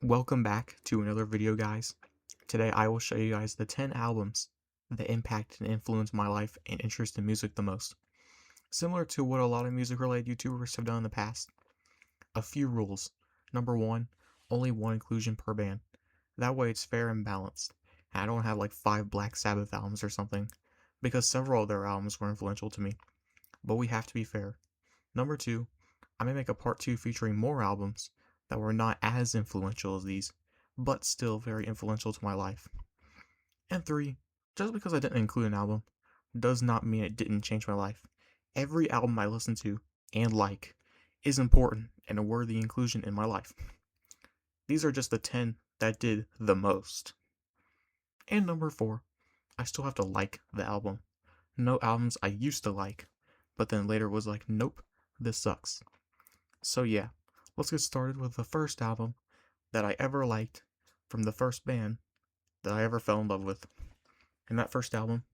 Welcome back to another video, guys. Today I will show you guys the 10 albums that impact and influence my life and interest in music the most. Similar to what a lot of music related YouTubers have done in the past. A few rules. Number one, only one inclusion per band. That way it's fair and balanced. And I don't have like 5 Black Sabbath albums or something, because several of their albums were influential to me. But we have to be fair. Number two, I may make a part 2 featuring more albums that were not as influential as these, but still very influential to my life. And three, just because I didn't include an album does not mean it didn't change my life. Every album I listen to and like is important and a worthy inclusion in my life. These are just the 10 that did the most. And number four, I still have to like the album. No albums I used to like, but then later was like, nope, this sucks. So yeah, let's get started with the first album that I ever liked from the first band that I ever fell in love with. And that first album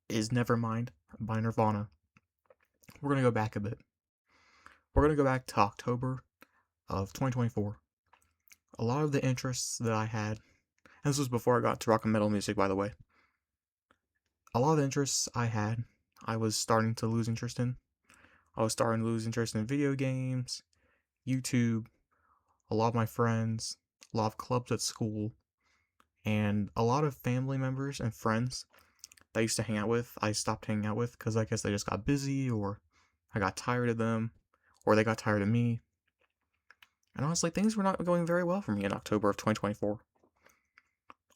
is Nevermind by Nirvana. We're going to go back a bit. We're going to go back to October of 2024. A lot of the interests that I had, and this was before I got to rock and metal music, by the way. A lot of the interests I had, I was starting to lose interest in. I was starting to lose interest in video games, YouTube, a lot of my friends, a lot of clubs at school, and a lot of family members and friends that I used to hang out with, I stopped hanging out with because I guess they just got busy, or I got tired of them, or they got tired of me. And honestly, things were not going very well for me in October of 2024.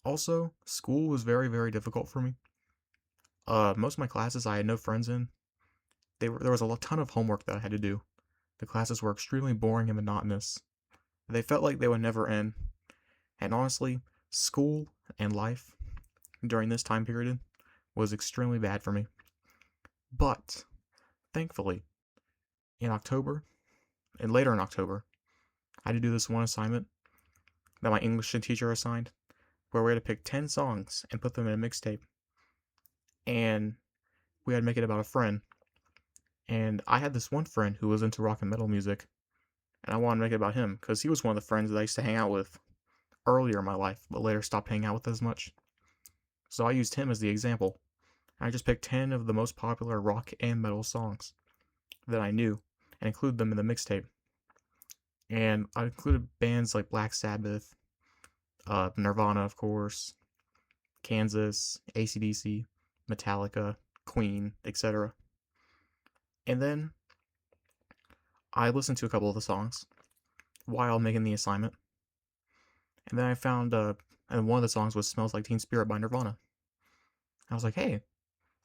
Also, school was very, very difficult for me. Most of my classes I had no friends in. There was a ton of homework that I had to do. The classes were extremely boring and monotonous. They felt like they would never end. And honestly, school and life during this time period was extremely bad for me. But, thankfully, in October, and later in October, I had to do this one assignment that my English teacher assigned, where we had to pick 10 songs and put them in a mixtape. And we had to make it about a friend. And I had this one friend who was into rock and metal music, and I wanted to make it about him, because he was one of the friends that I used to hang out with earlier in my life, but later stopped hanging out with as much. So I used him as the example. I just picked 10 of the most popular rock and metal songs that I knew and included them in the mixtape. And I included bands like Black Sabbath, Nirvana, of course, Kansas, AC/DC, Metallica, Queen, etc. And then I listened to a couple of the songs while making the assignment. And then I found, and one of the songs was Smells Like Teen Spirit by Nirvana. I was like, hey,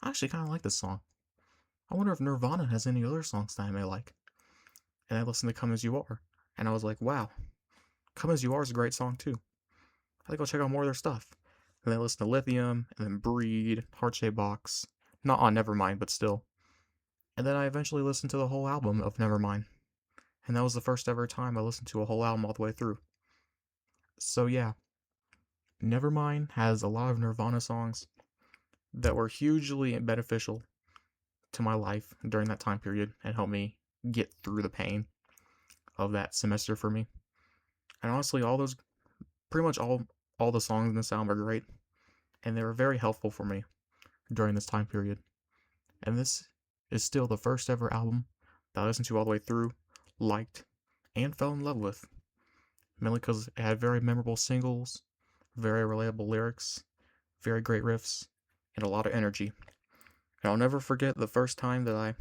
I actually kind of like this song. I wonder if Nirvana has any other songs that I may like. And I listened to Come As You Are, and I was like, wow, Come As You Are is a great song too. I think I'll check out more of their stuff. And then I listened to Lithium, and then Breed, Heart Shaped Box. Not on Nevermind, but still. And then I eventually listened to the whole album of Nevermind. And that was the first ever time I listened to a whole album all the way through. So yeah, Nevermind has a lot of Nirvana songs that were hugely beneficial to my life during that time period and helped me get through the pain of that semester for me. And honestly, pretty much all the songs in this album are great, and they were very helpful for me during this time period. And this is still the first ever album that I listened to all the way through, liked, and fell in love with. Mainly because it had very memorable singles, very relatable lyrics, very great riffs, and a lot of energy. And I'll never forget the first time that I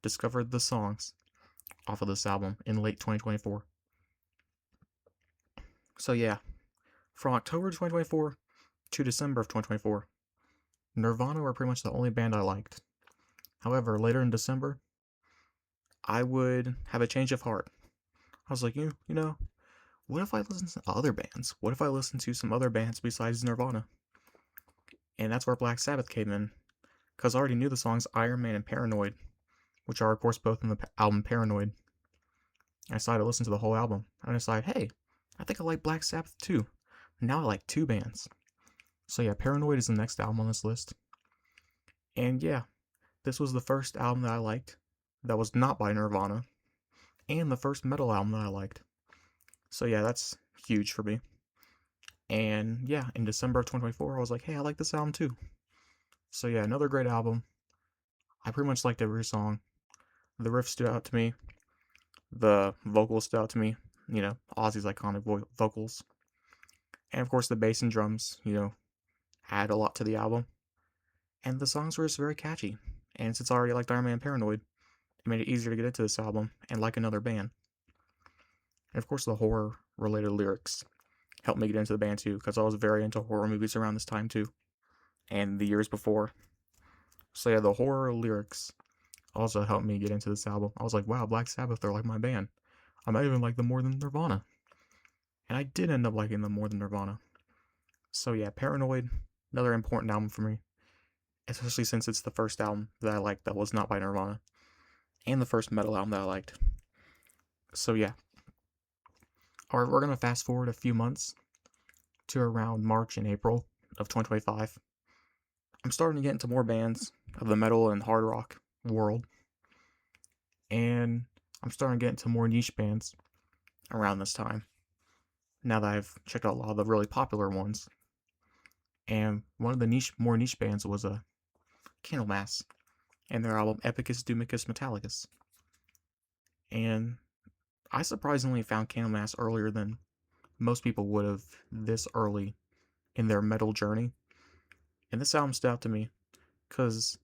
discovered the songs off of this album in late 2024. So yeah, from October 2024 to December of 2024, Nirvana were pretty much the only band I liked. However, later in December, I would have a change of heart. I was like, you know, what if I listen to other bands? What if I listen to some other bands besides Nirvana? And that's where Black Sabbath came in, because I already knew the songs Iron Man and Paranoid, which are, of course, both in the album Paranoid. I decided to listen to the whole album, and I decided, hey, I think I like Black Sabbath too. Now I like 2 bands. So yeah, Paranoid is the next album on this list. And yeah, this was the first album that I liked that was not by Nirvana, and the first metal album that I liked. So yeah, that's huge for me. And yeah, in December of 2024, I was like, hey, I like this album too. So yeah, another great album. I pretty much liked every song. The riff stood out to me. The vocals stood out to me. Ozzy's iconic vocals. And of course, the bass and drums, add a lot to the album. And the songs were just very catchy. And since I already liked Iron Man Paranoid, it made it easier to get into this album and like another band. And of course, the horror related lyrics helped me get into the band too, because I was very into horror movies around this time too, and the years before. So yeah, the horror lyrics also helped me get into this album. I was like, wow, Black Sabbath, they're like my band. I might even like them more than Nirvana. And I did end up liking them more than Nirvana. So yeah, Paranoid, another important album for me, especially since it's the first album that I liked that was not by Nirvana, and the first metal album that I liked. So yeah. Alright, we're gonna fast forward a few months to around March and April of 2025. I'm starting to get into more bands of the metal and hard rock world, and I'm starting to get into more niche bands around this time, now that I've checked out a lot of the really popular ones. And one of the more niche bands was Candlemass, and their album Epicus Doomicus Metallicus. And I surprisingly found Candlemass earlier than most people would have this early in their metal journey. And this album stood out to me because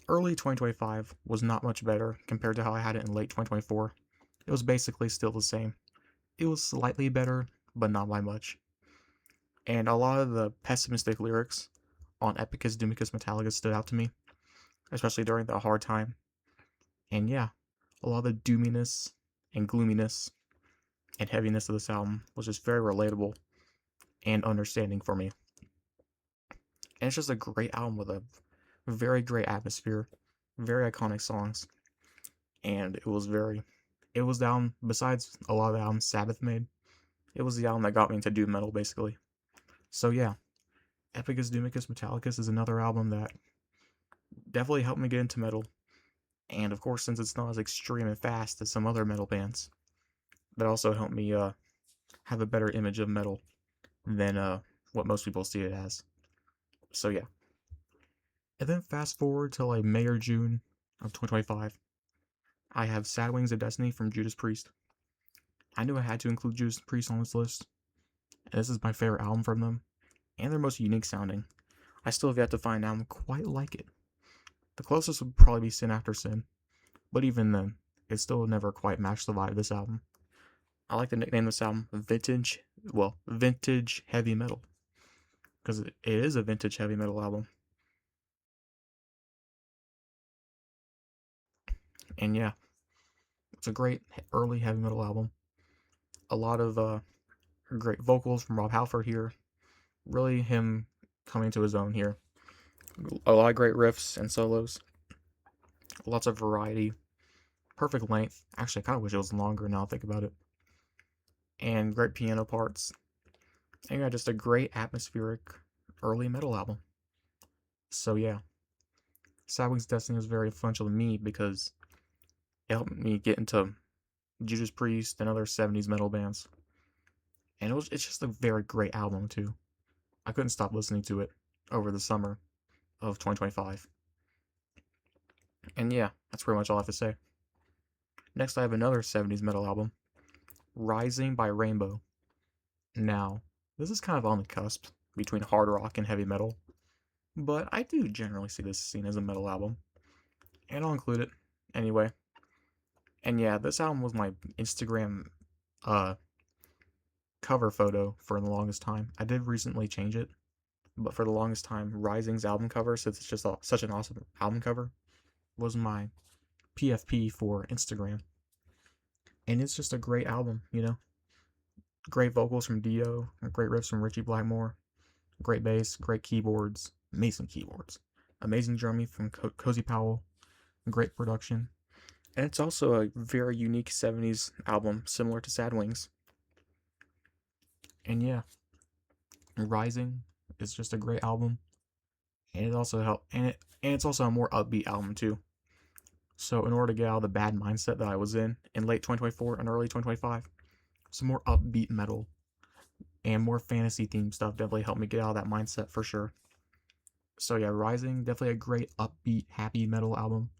early 2025 was not much better compared to how I had it in late 2024. It was basically still the same. It was slightly better, but not by much. And a lot of the pessimistic lyrics on Epicus Doomicus Metallicus stood out to me, especially during the hard time. And yeah, a lot of the doominess and gloominess and heaviness of this album was just very relatable and understanding for me. And it's just a great album with a very great atmosphere, very iconic songs. And it was the album, besides a lot of the albums Sabbath made, it was the album that got me into doom metal, basically. So yeah, Epicus Doomicus Metallicus is another album that definitely helped me get into metal. And of course, since it's not as extreme and fast as some other metal bands, that also helped me have a better image of metal than what most people see it as. So yeah. And then fast forward to like May or June of 2025, I have Sad Wings of Destiny from Judas Priest. I knew I had to include Judas Priest on this list, and this is my favorite album from them, and their most unique sounding. I still have yet to find an album quite like it. The closest would probably be Sin After Sin, but even then, it still never quite matched the vibe of this album. I like to nickname this album vintage heavy metal, because it is a vintage heavy metal album. And yeah, it's a great early heavy metal album. A lot of great vocals from Rob Halford here. Really him coming to his own here. A lot of great riffs and solos. Lots of variety. Perfect length. Actually, I kind of wish it was longer now I think about it. And great piano parts. And yeah, just a great atmospheric early metal album. So yeah, Sad Wings Destiny was very influential to me because it helped me get into Judas Priest and other 70s metal bands. And it's just a very great album too. I couldn't stop listening to it over the summer of 2025. And yeah, that's pretty much all I have to say. Next, I have another 70s metal album, Rising by Rainbow. Now, this is kind of on the cusp between hard rock and heavy metal, but I do generally see this seen as a metal album, and I'll include it anyway. And yeah, this album was my Instagram cover photo for the longest time. I did recently change it, but for the longest time, Rising's album cover, since it's just such an awesome album cover, was my PFP for Instagram. And it's just a great album, Great vocals from Dio, great riffs from Ritchie Blackmore, great bass, great keyboards, amazing drumming from Cozy Powell, great production. And it's also a very unique 70s album, similar to Sad Wings. And yeah, Rising is just a great album, and it also it's also a more upbeat album too. So in order to get out of the bad mindset that I was in late 2024 and early 2025, some more upbeat metal and more fantasy themed stuff definitely helped me get out of that mindset for sure. So yeah, Rising, definitely a great upbeat, happy metal album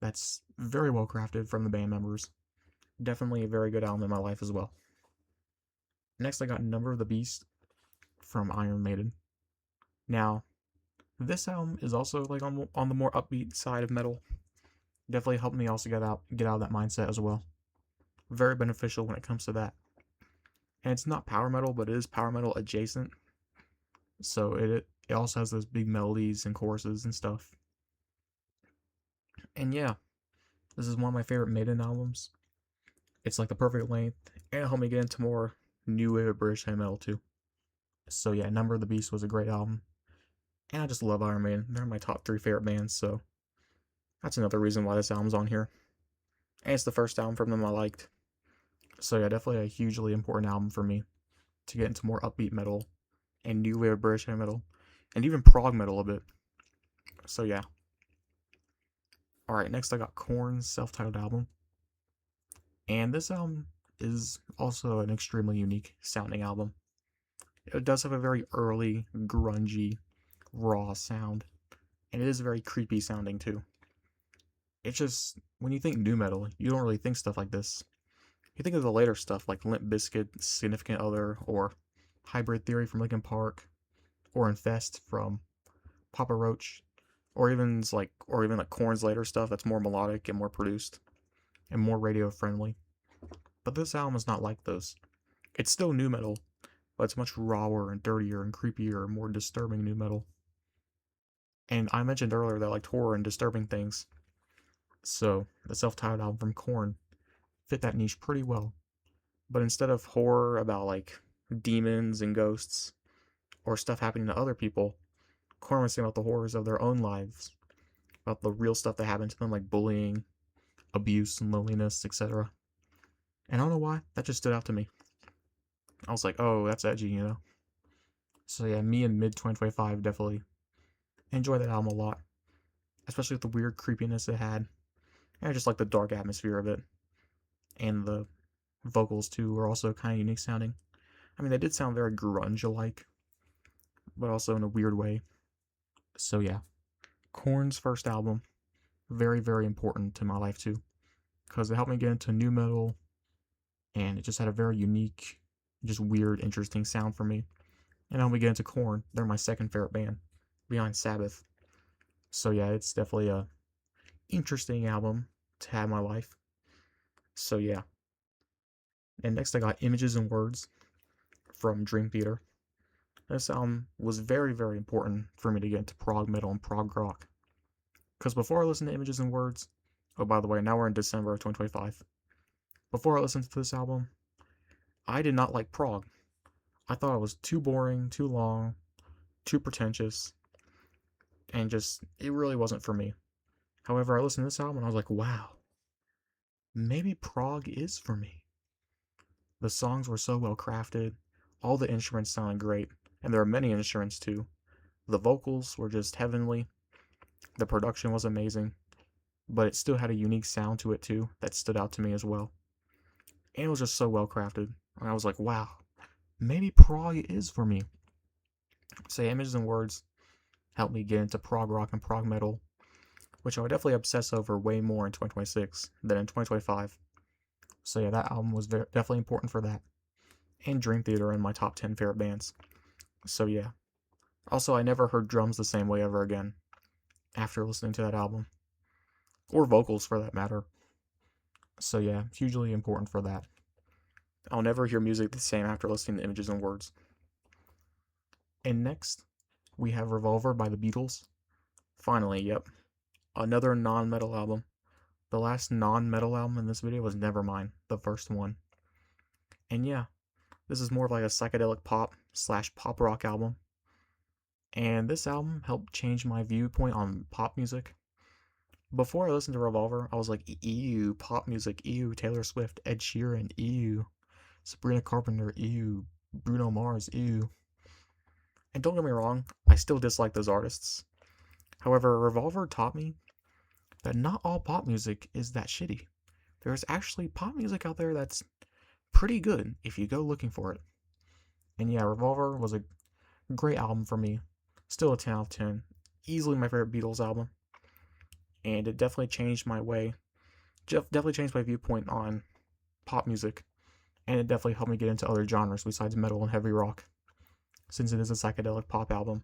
that's very well crafted from the band members. Definitely a very good album in my life as well. Next, I got Number of the Beast from Iron Maiden. Now, this album is also like on the more upbeat side of metal. Definitely helped me also get out of that mindset as well. Very beneficial when it comes to that. And it's not power metal, but it is power metal adjacent. So it also has those big melodies and choruses and stuff. And yeah, this is one of my favorite Maiden albums. It's like the perfect length, and it helped me get into more new wave of British heavy metal too. So yeah, Number of the Beast was a great album. And I just love Iron Maiden. They're my top 3 favorite bands, so that's another reason why this album's on here. And it's the first album from them I liked. So yeah, definitely a hugely important album for me to get into more upbeat metal and new wave of British heavy metal, and even prog metal a bit. So yeah. Alright, next I got Korn's self-titled album. And this album is also an extremely unique sounding album. It does have a very early, grungy, raw sound, and it is very creepy sounding too. It's just, when you think nu metal, you don't really think stuff like this. You think of the later stuff like Limp Bizkit, Significant Other, or Hybrid Theory from Linkin Park, or Infest from Papa Roach, or even like Korn's later stuff that's more melodic and more produced and more radio friendly. But this album is not like those. It's still nu metal, but it's much rawer and dirtier and creepier and more disturbing nu metal. And I mentioned earlier that I liked horror and disturbing things. So the self-titled album from Korn fit that niche pretty well. But instead of horror about like demons and ghosts or stuff happening to other people, Korn was saying about the horrors of their own lives, about the real stuff that happened to them, like bullying, abuse, and loneliness, etc. And I don't know why, that just stood out to me. I was like, oh, that's edgy, you know? So yeah, me in mid 2025 definitely enjoyed that album a lot, especially with the weird creepiness it had. And I just like the dark atmosphere of it. And the vocals too were also kind of unique sounding. I mean, they did sound very grunge-alike, but also in a weird way. So yeah, Korn's first album, very, very important to my life too, because it helped me get into nu metal, and it just had a very unique, just weird, interesting sound for me. And helped me get into Korn. They're my second favorite band, behind Sabbath. So yeah, it's definitely a interesting album to have in my life. So yeah. And next I got Images and Words from Dream Theater. This album was very, very important for me to get into prog metal and prog rock. Because before I listened to Images and Words, oh, by the way, now we're in December of 2025. Before I listened to this album, I did not like prog. I thought it was too boring, too long, too pretentious, and just, it really wasn't for me. However, I listened to this album and I was like, wow, maybe prog is for me. The songs were so well crafted, all the instruments sounded great, and there are many instruments too. The vocals were just heavenly, the production was amazing, but it still had a unique sound to it too that stood out to me as well. And it was just so well crafted, and I was like, wow, maybe prog is for me. So Images and Words helped me get into prog rock and prog metal, which I would definitely obsess over way more in 2026 than in 2025. So yeah, that album was definitely important for that. And Dream Theater in my top 10 favorite bands. So yeah. Also, I never heard drums the same way ever again after listening to that album. Or vocals for that matter. So yeah, hugely important for that. I'll never hear music the same after listening to Images and Words. And next, we have Revolver by the Beatles. Finally, yep. Another non-metal album. The last non-metal album in this video was Nevermind, the first one. And yeah, this is more of like a psychedelic pop / pop rock album. And this album helped change my viewpoint on pop music. Before I listened to Revolver, I was like, ew, pop music, ew, Taylor Swift, Ed Sheeran, ew, Sabrina Carpenter, ew, Bruno Mars, ew. And don't get me wrong, I still dislike those artists. However, Revolver taught me that not all pop music is that shitty. There's actually pop music out there that's pretty good if you go looking for it. And yeah, Revolver was a great album for me. Still a 10 out of 10. Easily my favorite Beatles album. And it definitely changed my way. Definitely changed my viewpoint on pop music. And it definitely helped me get into other genres besides metal and heavy rock, since it is a psychedelic pop album.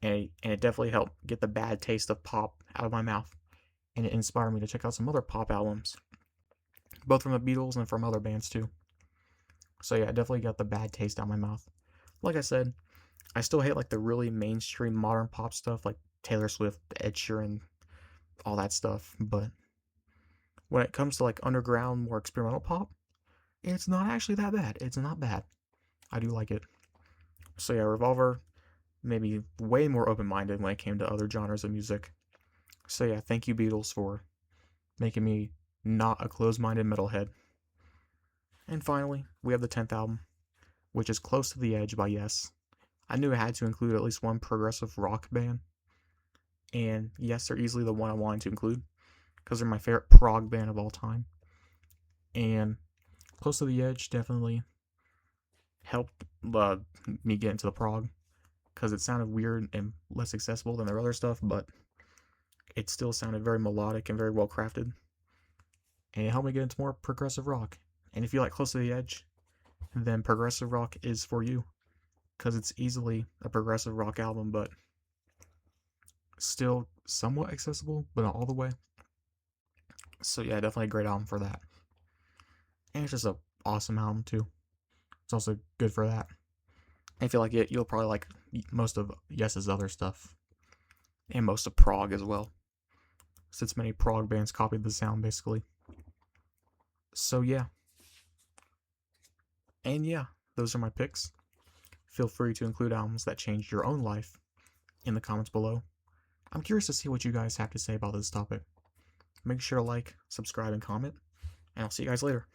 And it definitely helped get the bad taste of pop out of my mouth. And it inspired me to check out some other pop albums, both from the Beatles and from other bands too. So yeah, I definitely got the bad taste out of my mouth. Like I said, I still hate like the really mainstream modern pop stuff like Taylor Swift, Ed Sheeran, all that stuff. But when it comes to like underground, more experimental pop, it's not actually that bad. It's not bad. I do like it. So yeah, Revolver made me way more open-minded when it came to other genres of music. So yeah, thank you Beatles for making me not a closed-minded metalhead. And finally, we have the 10th album, which is Close to the Edge by Yes. I knew I had to include at least one progressive rock band, and Yes, they're easily the one I wanted to include, because they're my favorite prog band of all time. And Close to the Edge definitely helped me get into the prog, because it sounded weird and less accessible than their other stuff, but it still sounded very melodic and very well crafted. And it helped me get into more progressive rock. And if you like Close to the Edge, then progressive rock is for you, because it's easily a progressive rock album, but still somewhat accessible, but not all the way. So yeah, definitely a great album for that. And it's just a awesome album too. It's also good for that. And if you like it, you'll probably like most of Yes's other stuff, and most of prog as well, since many prog bands copied the sound basically. So yeah. And yeah, those are my picks. Feel free to include albums that changed your own life in the comments below. I'm curious to see what you guys have to say about this topic. Make sure to like, subscribe, and comment, and I'll see you guys later.